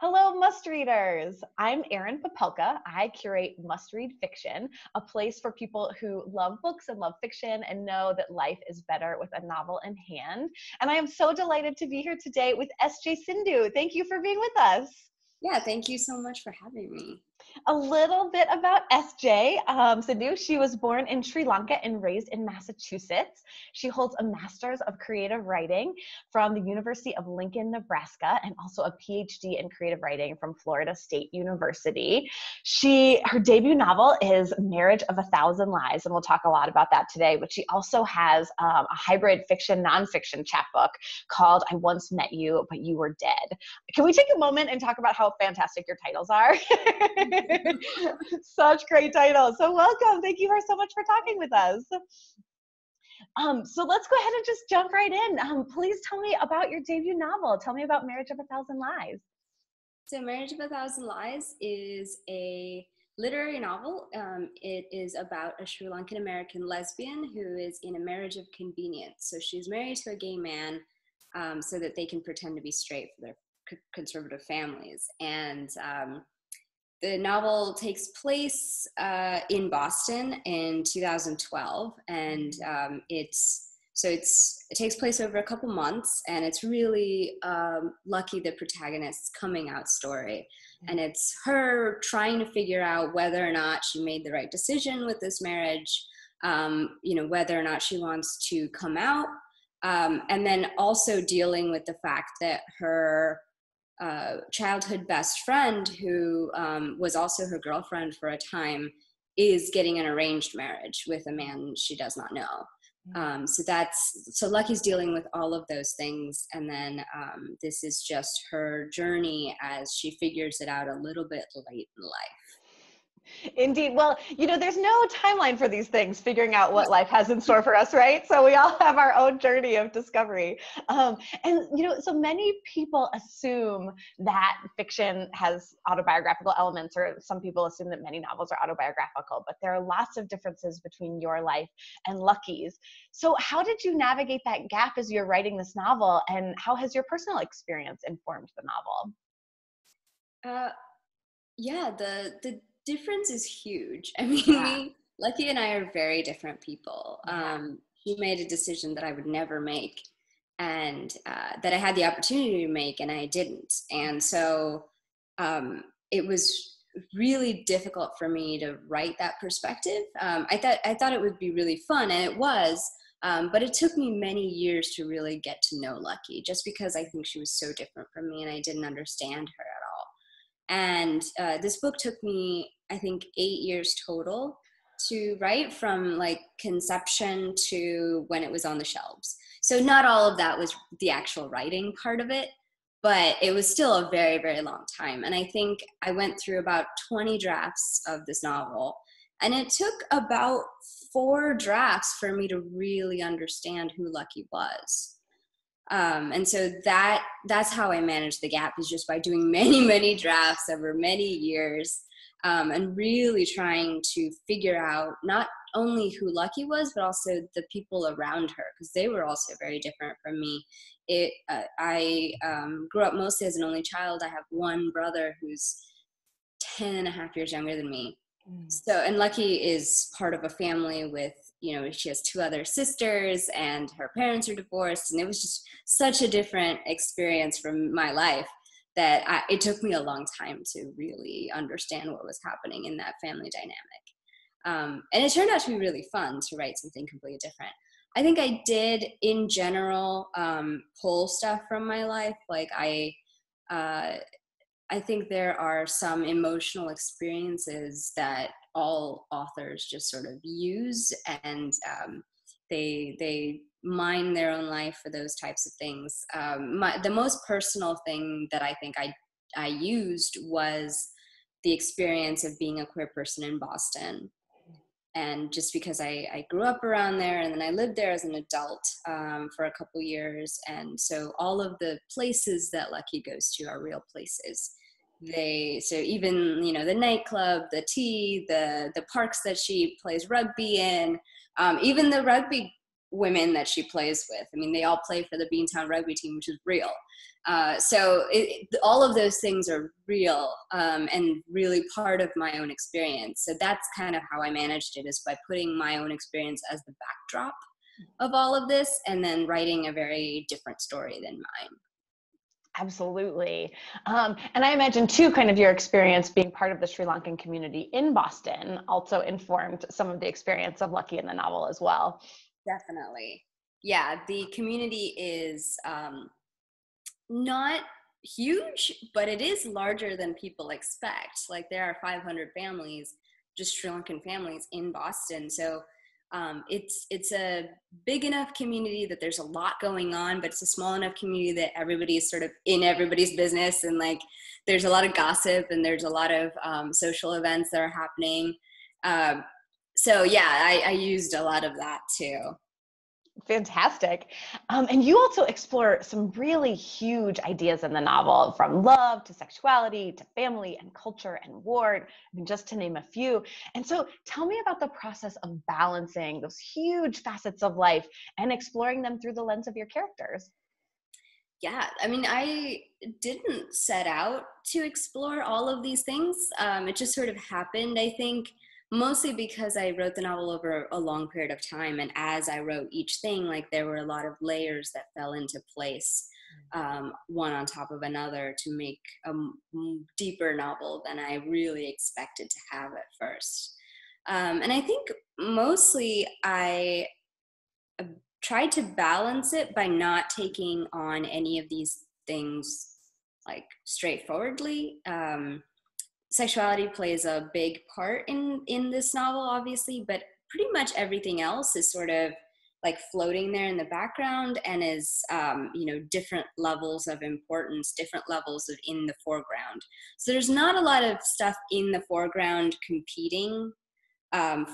Hello, must readers. I'm Erin Popelka. I curate must read fiction, a place for people who love books and love fiction and know that life is better with a novel in hand. And I am so delighted to be here today with SJ Sindu. Thank you for being with us. Yeah, thank you so much for having me. A little bit about SJ Sindu. She was born in Sri Lanka and raised in Massachusetts. She holds a Master's of Creative Writing from the University of Lincoln, Nebraska, and also a PhD in Creative Writing from Florida State University. Her debut novel is Marriage of a Thousand Lies, and we'll talk a lot about that today, but she also has a hybrid fiction, nonfiction chapbook called I Once Met You, But You Were Dead. Can we take a moment and talk about how fantastic your titles are? Such great titles. So welcome. Thank you so much for talking with us. So let's go ahead and just jump right in. Please tell me about your debut novel. Tell me about Marriage of a Thousand Lies. So Marriage of a Thousand Lies is a literary novel. It is about a Sri Lankan American lesbian who is in a marriage of convenience. So she's married to a gay man so that they can pretend to be straight for their conservative families. And the novel takes place in Boston in 2012, and it takes place over a couple months, and it's really Lucky, the protagonist's coming out story. And it's her trying to figure out whether or not she made the right decision with this marriage, whether or not she wants to come out, and then also dealing with the fact that her childhood best friend, who was also her girlfriend for a time, is getting an arranged marriage with a man she does not know. So Lucky's dealing with all of those things, and then this is just her journey as she figures it out a little bit late in life. Indeed. Well, there's no timeline for these things, figuring out what life has in store for us, right? So we all have our own journey of discovery. So many people assume that fiction has autobiographical elements, or some people assume that many novels are autobiographical, but there are lots of differences between your life and Lucky's. So how did you navigate that gap as you're writing this novel, and how has your personal experience informed the novel? The difference is huge. I mean, Lucky and I are very different people. She made a decision that I would never make, and that I had the opportunity to make, and I didn't. And so it was really difficult for me to write that perspective. I thought it would be really fun, and it was, but it took me many years to really get to know Lucky, just because I think she was so different from me, and I didn't understand her at all. And this book took me, I think, 8 years total to write, from like conception to when it was on the shelves. So not all of that was the actual writing part of it, but it was still a very, very long time. And I think I went through about 20 drafts of this novel, and it took about 4 drafts for me to really understand who Lucky was. And so that's how I managed the gap, is just by doing many, many drafts over many years, and really trying to figure out not only who Lucky was, but also the people around her, because they were also very different from me. I grew up mostly as an only child. I have one brother who's 10 and a half years younger than me. And Lucky is part of a family with, she has 2 other sisters, and her parents are divorced, and it was just such a different experience from my life that it took me a long time to really understand what was happening in that family dynamic. And it turned out to be really fun to write something completely different. I think I did, in general, pull stuff from my life. Like I think there are some emotional experiences that all authors just sort of use, and they mine their own life for those types of things. The most personal thing that I think I used was the experience of being a queer person in Boston. And just because I grew up around there, and then I lived there as an adult for a couple years. And so all of the places that Lucky goes to are real places. So even, the nightclub, the tea, the parks that she plays rugby in, even the rugby women that she plays with. I mean, they all play for the Beantown rugby team, which is real. So all of those things are real and really part of my own experience. So that's kind of how I managed it, is by putting my own experience as the backdrop of all of this, and then writing a very different story than mine. Absolutely. And I imagine too, kind of your experience being part of the Sri Lankan community in Boston also informed some of the experience of Lucky in the novel as well. Definitely. Yeah, the community is not huge, but it is larger than people expect. Like, there are 500 families, just Sri Lankan families in Boston. So it's a big enough community that there's a lot going on, but it's a small enough community that everybody is sort of in everybody's business, and like there's a lot of gossip and there's a lot of social events that are happening. So yeah, I used a lot of that too. Fantastic. And you also explore some really huge ideas in the novel, from love to sexuality to family and culture and war, I mean, just to name a few. And so tell me about the process of balancing those huge facets of life and exploring them through the lens of your characters. Yeah, I mean, I didn't set out to explore all of these things. It just sort of happened, I think, mostly because I wrote the novel over a long period of time. And as I wrote each thing, like, there were a lot of layers that fell into place, one on top of another, to make a deeper novel than I really expected to have at first. And I think mostly I tried to balance it by not taking on any of these things like straightforwardly. Sexuality plays a big part in this novel, obviously, but pretty much everything else is sort of like floating there in the background, and is different levels of importance, different levels of in the foreground. So there's not a lot of stuff in the foreground competing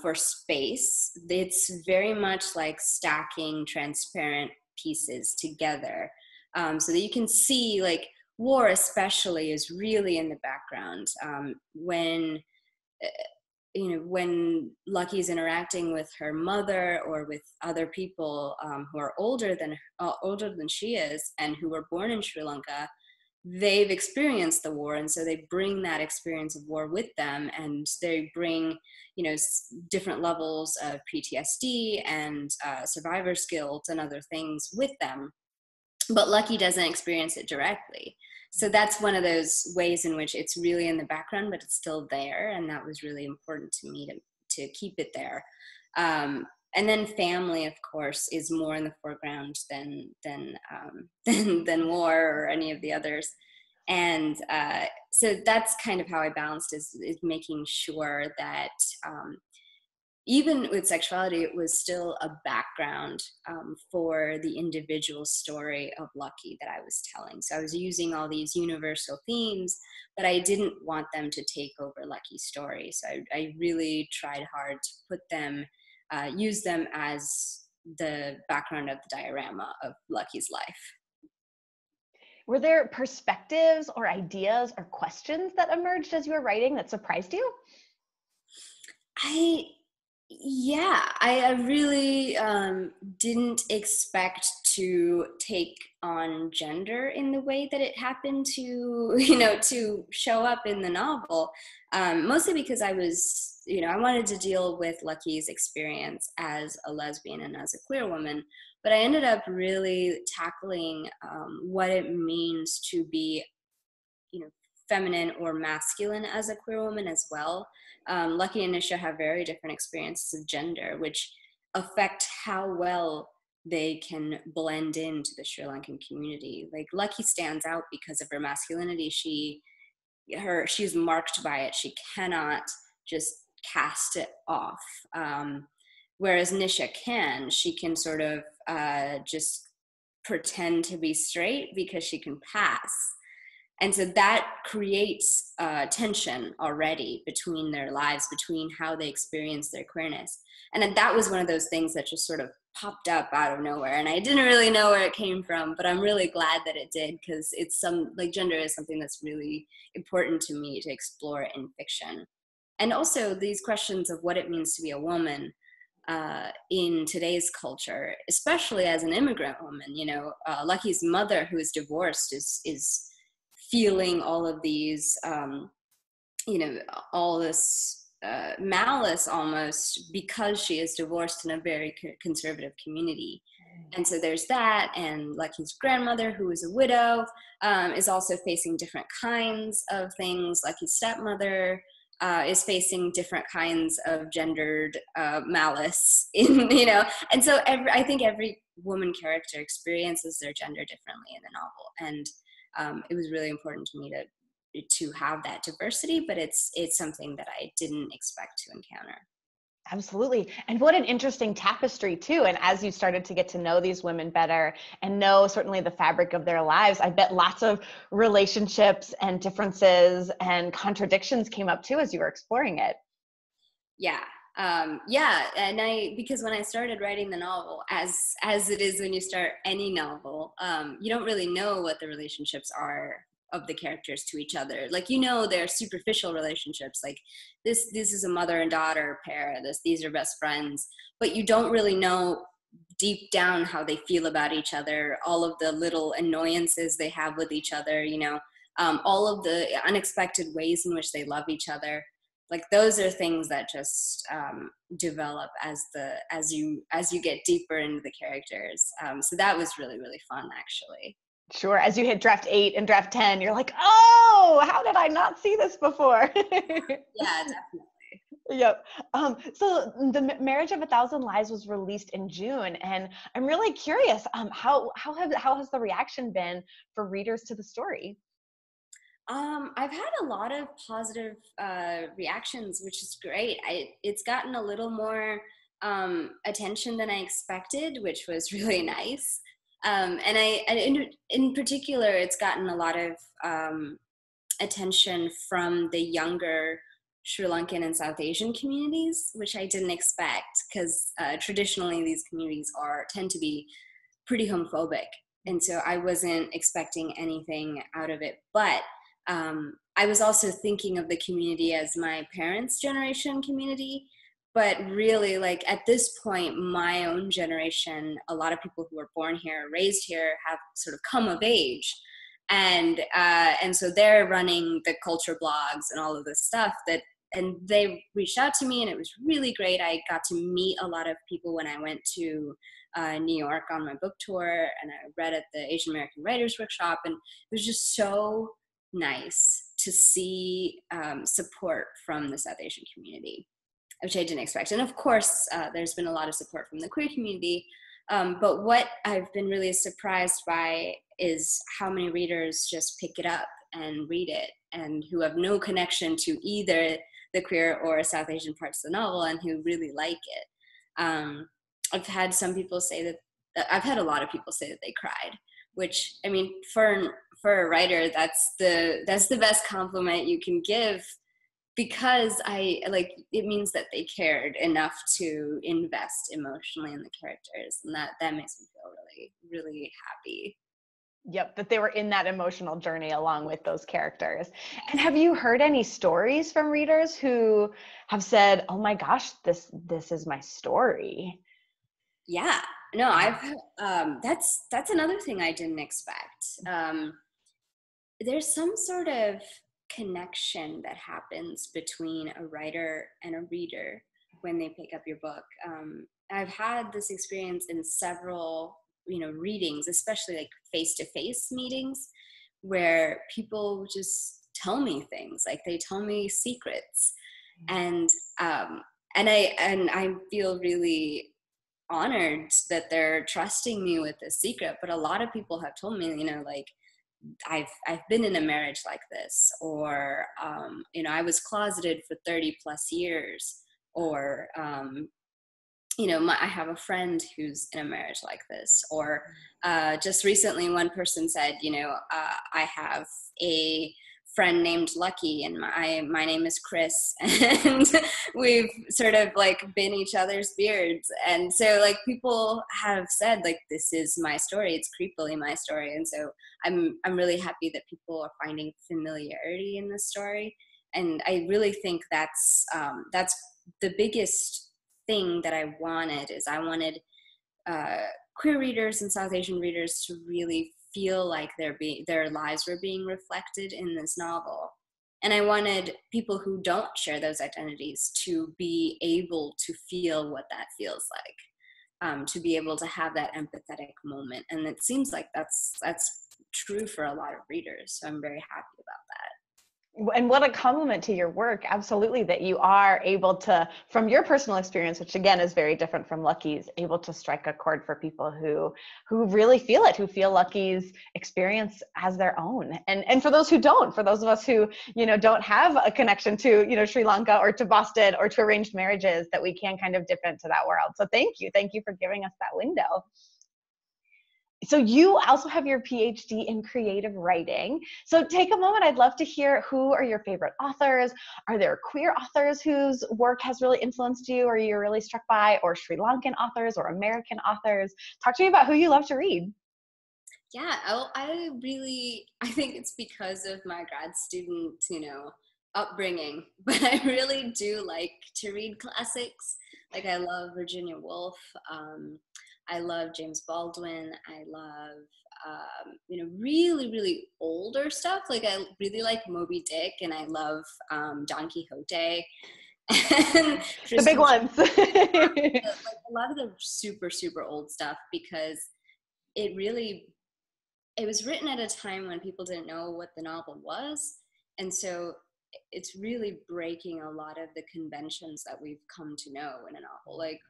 for space. It's very much like stacking transparent pieces together, so that you can see, like, war especially is really in the background. When Lucky's interacting with her mother or with other people who are older than she is and who were born in Sri Lanka, they've experienced the war, and so they bring that experience of war with them, and they bring different levels of PTSD and survivor's guilt and other things with them. But Lucky doesn't experience it directly. So that's one of those ways in which it's really in the background, but it's still there. And that was really important to me to keep it there. And then family, of course, is more in the foreground than war or any of the others. And so that's kind of how I balanced, is making sure that even with sexuality, it was still a background for the individual story of Lucky that I was telling. So I was using all these universal themes, but I didn't want them to take over Lucky's story. So I really tried hard to put them, use them as the background of the diorama of Lucky's life. Were there perspectives or ideas or questions that emerged as you were writing that surprised you? I really didn't expect to take on gender in the way that it happened to show up in the novel, mostly because I wanted to deal with Lucky's experience as a lesbian and as a queer woman, but I ended up really tackling what it means to be feminine or masculine as a queer woman as well. Lucky and Nisha have very different experiences of gender, which affect how well they can blend into the Sri Lankan community. Like, Lucky stands out because of her masculinity. She's marked by it. She cannot just cast it off. Whereas Nisha she can sort of just pretend to be straight because she can pass. And so that creates tension already between their lives, between how they experience their queerness. And that was one of those things that just sort of popped up out of nowhere. And I didn't really know where it came from, but I'm really glad that it did, because it's gender is something that's really important to me to explore in fiction. And also these questions of what it means to be a woman in today's culture, especially as an immigrant woman. Lucky's mother, who is divorced, is feeling all of these, all this malice almost, because she is divorced in a very conservative community. And so there's that. And Lucky's grandmother, who is a widow, is also facing different kinds of things. Lucky's stepmother is facing different kinds of gendered malice and so I think every woman character experiences their gender differently in the novel. And it was really important to me to have that diversity, but it's something that I didn't expect to encounter. Absolutely. And what an interesting tapestry too. And as you started to get to know these women better and know certainly the fabric of their lives, I bet lots of relationships and differences and contradictions came up too as you were exploring it. Yeah. And because when I started writing the novel, as it is when you start any novel, you don't really know what the relationships are of the characters to each other. Like, they're superficial relationships. Like this is a mother and daughter pair. These are best friends, but you don't really know deep down how they feel about each other, all of the little annoyances they have with each other, all of the unexpected ways in which they love each other. Like those are things that just develop as you get deeper into the characters. So that was really, really fun, actually. Sure. As you hit draft 8 and draft 10, you're like, oh, how did I not see this before? Yeah, definitely. Yep. So the Marriage of a Thousand Lies was released in June, and I'm really curious, how has the reaction been for readers to the story? I've had a lot of positive reactions, which is great. It's gotten a little more attention than I expected, which was really nice. In particular, it's gotten a lot of attention from the younger Sri Lankan and South Asian communities, which I didn't expect, because traditionally these communities tend to be pretty homophobic. And so I wasn't expecting anything out of it. But I was also thinking of the community as my parents' generation community. But really, like at this point, my own generation, a lot of people who were born here, raised here, have sort of come of age. And so they're running the culture blogs and all of this stuff and they reached out to me, and it was really great. I got to meet a lot of people when I went to New York on my book tour, and I read at the Asian American Writers Workshop, and it was just so nice to see support from the South Asian community, which I didn't expect. And of course, there's been a lot of support from the queer community. But what I've been really surprised by is how many readers just pick it up and read it, and who have no connection to either the queer or South Asian parts of the novel, and who really like it. I've had some people say that I've had a lot of people say that they cried, which, I mean, for a writer, that's the best compliment you can give, because it means that they cared enough to invest emotionally in the characters, and that makes me feel really, really happy. Yep, that they were in that emotional journey along with those characters. And have you heard any stories from readers who have said, "Oh my gosh, this is my story"? Yeah, no, that's another thing I didn't expect. There's some sort of connection that happens between a writer and a reader when they pick up your book. I've had this experience in several, readings, especially like face-to-face meetings, where people just tell me things, like they tell me secrets, and I feel really honored that they're trusting me with this secret. But a lot of people have told me, like, I've been in a marriage like this, or I was closeted for 30 plus years, or I have a friend who's in a marriage like this, or just recently one person said, I have a friend named Lucky, and my name is Chris, and we've sort of like been each other's beards. And so like people have said, like, this is my story, it's creepily my story. And so I'm really happy that people are finding familiarity in this story. And I really think that's the biggest thing that I wanted is I wanted queer readers and South Asian readers to really feel like their lives were being reflected in this novel. And I wanted people who don't share those identities to be able to feel what that feels like, to be able to have that empathetic moment. And it seems like that's true for a lot of readers. So I'm very happy about that. And what a compliment to your work, absolutely, that you are able to, from your personal experience, which again is very different from Lucky's, able to strike a chord for people who really feel it, who feel Lucky's experience as their own. And for those who don't, for those of us who, don't have a connection to, Sri Lanka or to Boston or to arranged marriages, that we can kind of dip into that world. So thank you for giving us that window. So you also have your PhD in creative writing. So take a moment. I'd love to hear, who are your favorite authors? Are there queer authors whose work has really influenced you or you're really struck by, or Sri Lankan authors or American authors? Talk to me about who you love to read. Yeah, I think it's because of my grad student, upbringing, but I really do like to read classics. Like I love Virginia Woolf. I love James Baldwin. I love, really, really older stuff. Like I really like Moby Dick, and I love Don Quixote. And the big ones. Like a lot of the super, super old stuff, because it was written at a time when people didn't know what the novel was. And so it's really breaking a lot of the conventions that we've come to know in a novel. Like,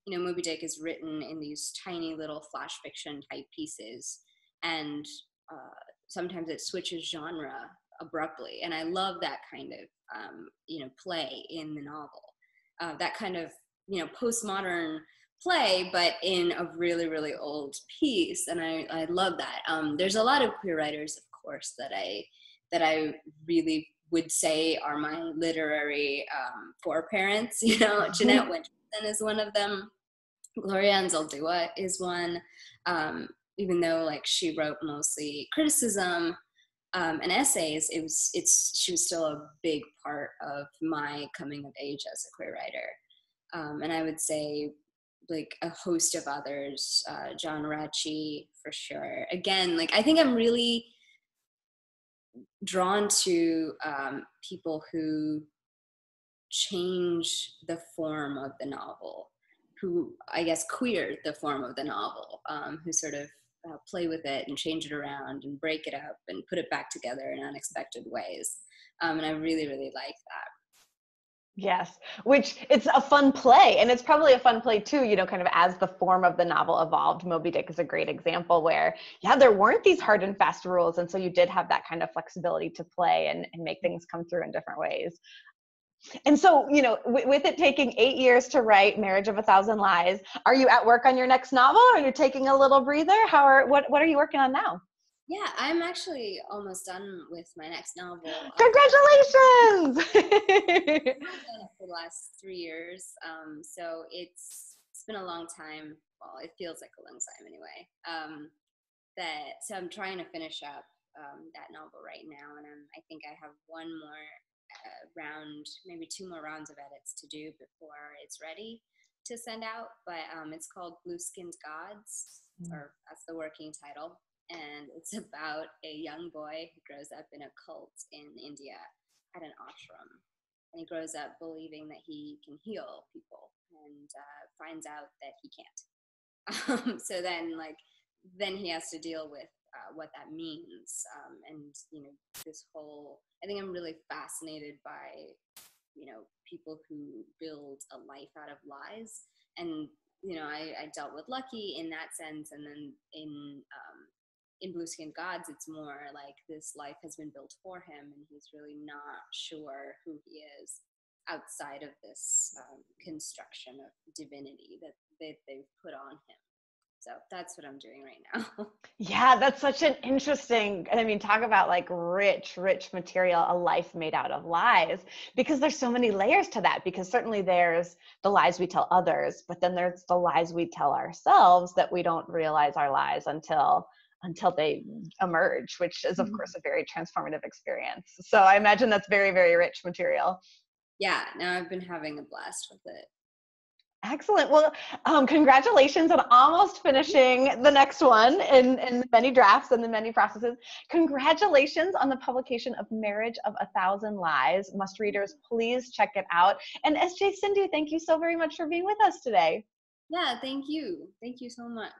Moby Dick is written in these tiny little flash fiction type pieces, and sometimes it switches genre abruptly. And I love that kind of, play in the novel. That kind of, postmodern play, but in a really, really old piece. And I love that. There's a lot of queer writers, of course, that I really would say are my literary foreparents. Jeanette Winterson is one of them. Gloria Anzaldúa is one, even though like she wrote mostly criticism and essays, she was still a big part of my coming of age as a queer writer. And I would say like a host of others, John Racci for sure. Again, like I think I'm really drawn to people who change the form of the novel, who I guess queer the form of the novel, who sort of play with it and change it around and break it up and put it back together in unexpected ways. And I really, really like that. Yes, which it's a fun play, and it's probably a fun play too, kind of as the form of the novel evolved. Moby Dick is a great example where, there weren't these hard and fast rules, and so you did have that kind of flexibility to play and make things come through in different ways. And so, with it taking 8 years to write Marriage of a Thousand Lies, are you at work on your next novel? Or are you taking a little breather? What are you working on now? Yeah, I'm actually almost done with my next novel. Congratulations! I've done it for the last 3 years, so it's been a long time. Well, it feels like a long time anyway. So I'm trying to finish up that novel right now, and I think I have one more round, maybe 2 more rounds of edits to do before it's ready to send out. But it's called Blue-Skinned Gods, or that's the working title. And it's about a young boy who grows up in a cult in India at an ashram. And he grows up believing that he can heal people, and finds out that he can't. So then he has to deal with what that means. And, this whole, I think I'm really fascinated by, people who build a life out of lies. And, I dealt with Lucky in that sense. And then in Blue-Skinned Gods, it's more like this life has been built for him, and he's really not sure who he is outside of this construction of divinity that they've put on him. So that's what I'm doing right now. Yeah, that's such an interesting, talk about like rich material, a life made out of lies, because there's so many layers to that. Because certainly there's the lies we tell others, but then there's the lies we tell ourselves that we don't realize are lies until they emerge, which is of course a very transformative experience. So I imagine that's very, very rich material. Yeah, now I've been having a blast with it. Excellent. Well, congratulations on almost finishing the next one in the many drafts and the many processes. Congratulations on the publication of Marriage of a Thousand Lies. Must readers please check it out. And SJ Sindu, thank you so very much for being with us today. Yeah, thank you. Thank you so much.